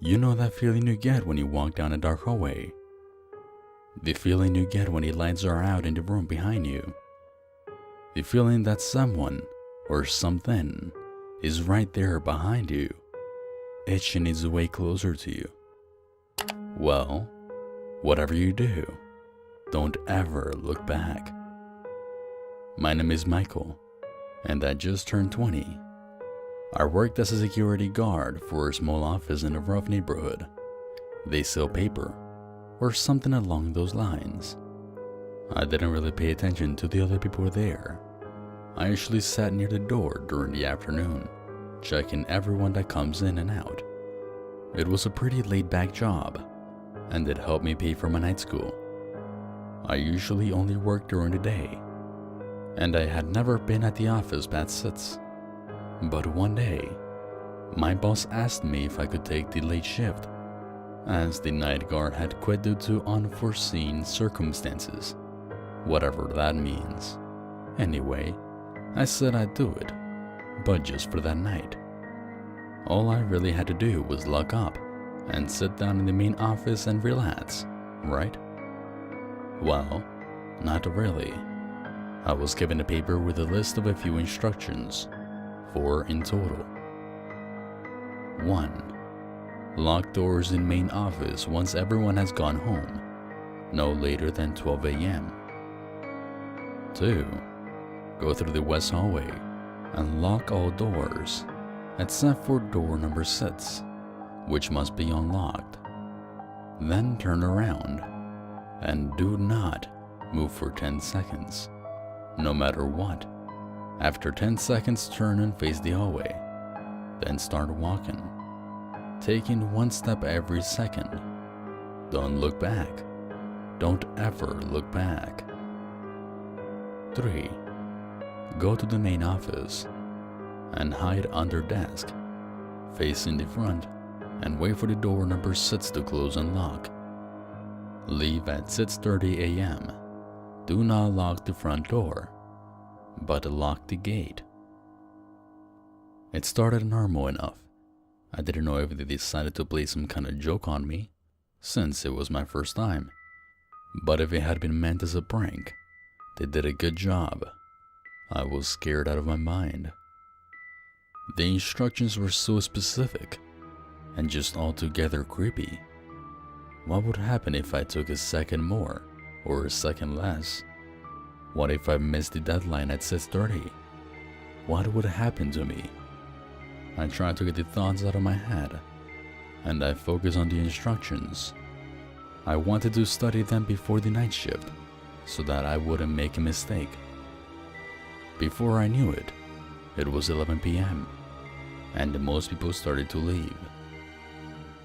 You know that feeling you get when you walk down a dark hallway? The feeling you get when the lights are out in the room behind you? The feeling that someone or something is right there behind you, itching its way closer to you? Well, whatever you do, don't ever look back. My name is Michael, and I just turned 20. I worked as a security guard for a small office in a rough neighborhood. They sell paper, or something along those lines. I didn't really pay attention to the other people there. I usually sat near the door during the afternoon, checking everyone that comes in and out. It was a pretty laid-back job, and it helped me pay for my night school. I usually only worked during the day, and I had never been at the office past 6. But one day, my boss asked me if I could take the late shift, as the night guard had quit due to unforeseen circumstances, whatever that means. Anyway, I said I'd do it, but just for that night. All I really had to do was lock up and sit down in the main office and relax, right? Well, not really. I was given a paper with a list of a few instructions, 4 in total. 1. Lock doors in main office once everyone has gone home, no later than 12 a.m. 2. Go through the west hallway and lock all doors, except for door number 6, which must be unlocked. Then turn around, and do not move for 10 seconds, no matter what. After 10 seconds, turn and face the hallway, then start walking, taking 1 step every second. Don't look back. Don't ever look back. 3. Go to the main office and hide under desk, facing the front, and wait for the door number 6 to close and lock. Leave at 6:30 a.m. Do not lock the front door, but lock the gate. It started normal enough. I didn't know if they decided to play some kind of joke on me, since it was my first time. But if it had been meant as a prank, they did a good job. I was scared out of my mind. The instructions were so specific, and just altogether creepy. What would happen if I took a second more, or a second less? What if I missed the deadline at 6:30? What would happen to me? I tried to get the thoughts out of my head, and I focused on the instructions. I wanted to study them before the night shift, so that I wouldn't make a mistake. Before I knew it, it was 11 p.m., and most people started to leave.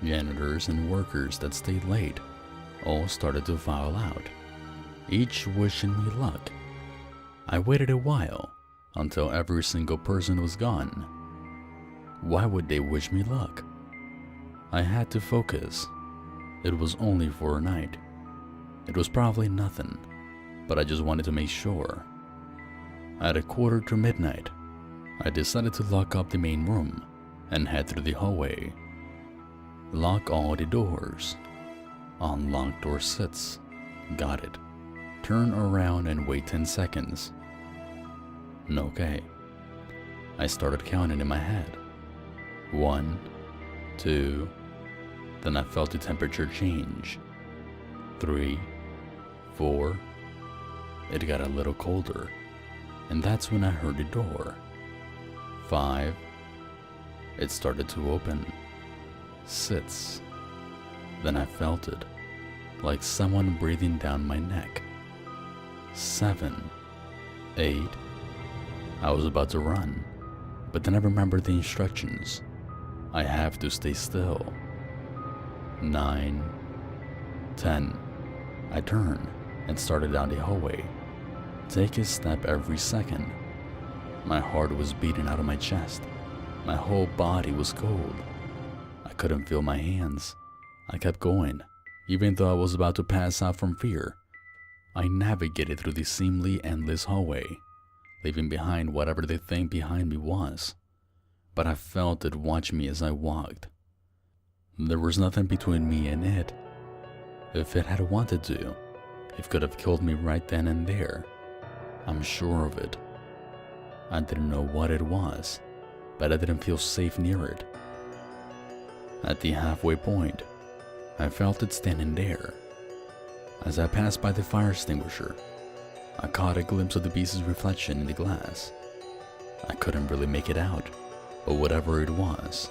Janitors and workers that stayed late all started to file out, each wishing me luck. I waited a while until every single person was gone. Why would they wish me luck? I had to focus. It was only for a night. It was probably nothing, but I just wanted to make sure. At 1:45, I decided to lock up the main room and head through the hallway. Lock all the doors. Unlock door 6. Got it. Turn around and wait 10 seconds. Okay. I started counting in my head. 1, 2, then I felt the temperature change. 3, 4. It got a little colder, and that's when I heard the door. 5. It started to open. 6. Then I felt it, like someone breathing down my neck. 7, 8. I was about to run, but then I remembered the instructions. I have to stay still. 9, 10. I turned and started down the hallway. Take a step every second. My heart was beating out of my chest. My whole body was cold. I couldn't feel my hands. I kept going, even though I was about to pass out from fear. I navigated through the seemingly endless hallway, leaving behind whatever the thing behind me was. But I felt it watch me as I walked. There was nothing between me and it. If it had wanted to, it could have killed me right then and there. I'm sure of it. I didn't know what it was, but I didn't feel safe near it. At the halfway point, I felt it standing there. As I passed by the fire extinguisher, I caught a glimpse of the beast's reflection in the glass. I couldn't really make it out, but whatever it was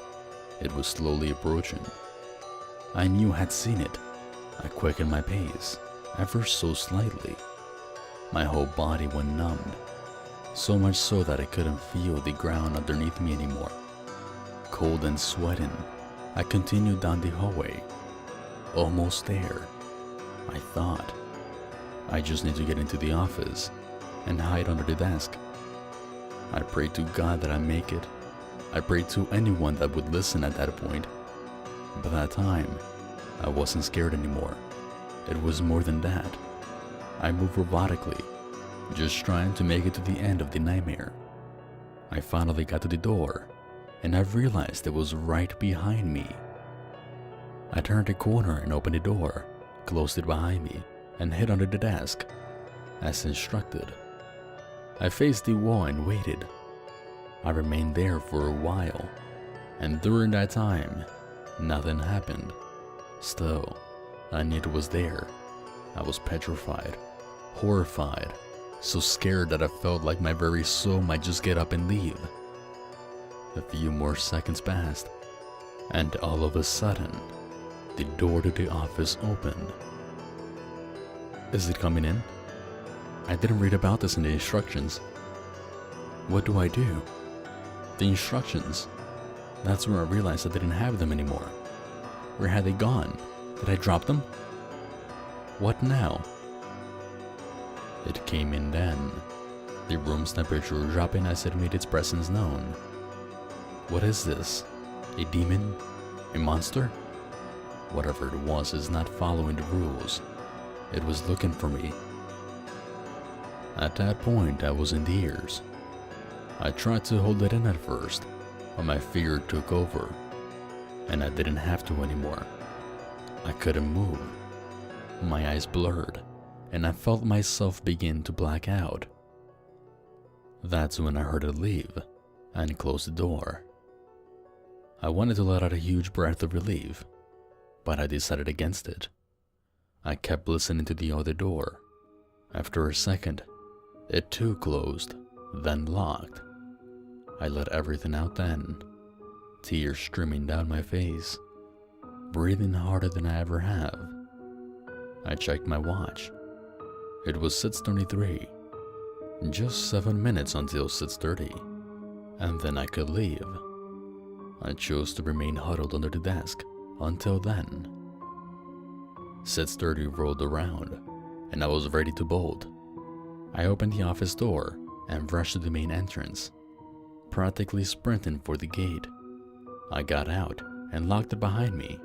slowly approaching. I knew I had seen it. I quickened my pace, ever so slightly. My whole body went numbed, so much so that I couldn't feel the ground underneath me anymore. Cold and sweating, I continued down the hallway. Almost there, I thought. I just need to get into the office and hide under the desk. I prayed to God that I make it. I prayed to anyone that would listen at that point. By that time, I wasn't scared anymore. It was more than that. I moved robotically, just trying to make it to the end of the nightmare. I finally got to the door, and I realized it was right behind me. I turned the corner and opened the door, closed it behind me, and hid under the desk, as instructed. I faced the wall and waited. I remained there for a while, and during that time, nothing happened. Still, I knew it was there. I was petrified, horrified, so scared that I felt like my very soul might just get up and leave. A few more seconds passed, and all of a sudden, the door to the office opened. Is it coming in? I didn't read about this in the instructions. What do I do? The instructions. That's where I realized I didn't have them anymore. Where had they gone? Did I drop them? What now? It came in then. The room's temperature dropping as it made its presence known. What is this? A demon? A monster? Whatever it was is not following the rules. It was looking for me. At that point, I was in tears. I tried to hold it in at first, but my fear took over, and I didn't have to anymore. I couldn't move. My eyes blurred, and I felt myself begin to black out. That's when I heard it leave and close the door. I wanted to let out a huge breath of relief, but I decided against it. I kept listening to the other door. After a second, it too closed, then locked. I let everything out then, tears streaming down my face, breathing harder than I ever have. I checked my watch. It was 6:23, just 7 minutes until 6:30, and then I could leave. I chose to remain huddled under the desk until then. 6:30 rolled around, and I was ready to bolt. I opened the office door and rushed to the main entrance, practically sprinting for the gate. I got out and locked it behind me.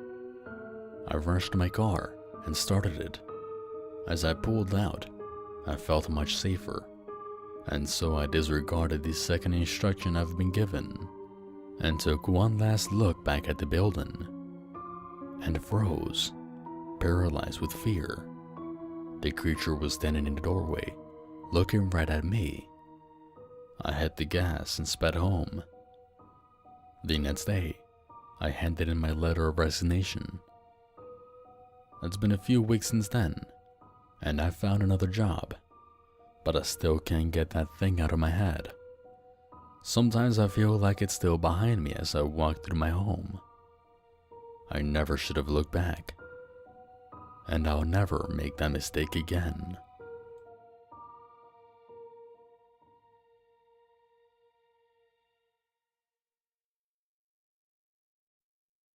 I rushed to my car and started it. As I pulled out, I felt much safer, and so I disregarded the second instruction I've been given and took one last look back at the building and froze, paralyzed with fear. The creature was standing in the doorway, looking right at me. I hit the gas and sped home. The next day, I handed in my letter of resignation. It's been a few weeks since then, and I found another job, but I still can't get that thing out of my head. Sometimes I feel like it's still behind me as I walk through my home. I never should have looked back, and I'll never make that mistake again.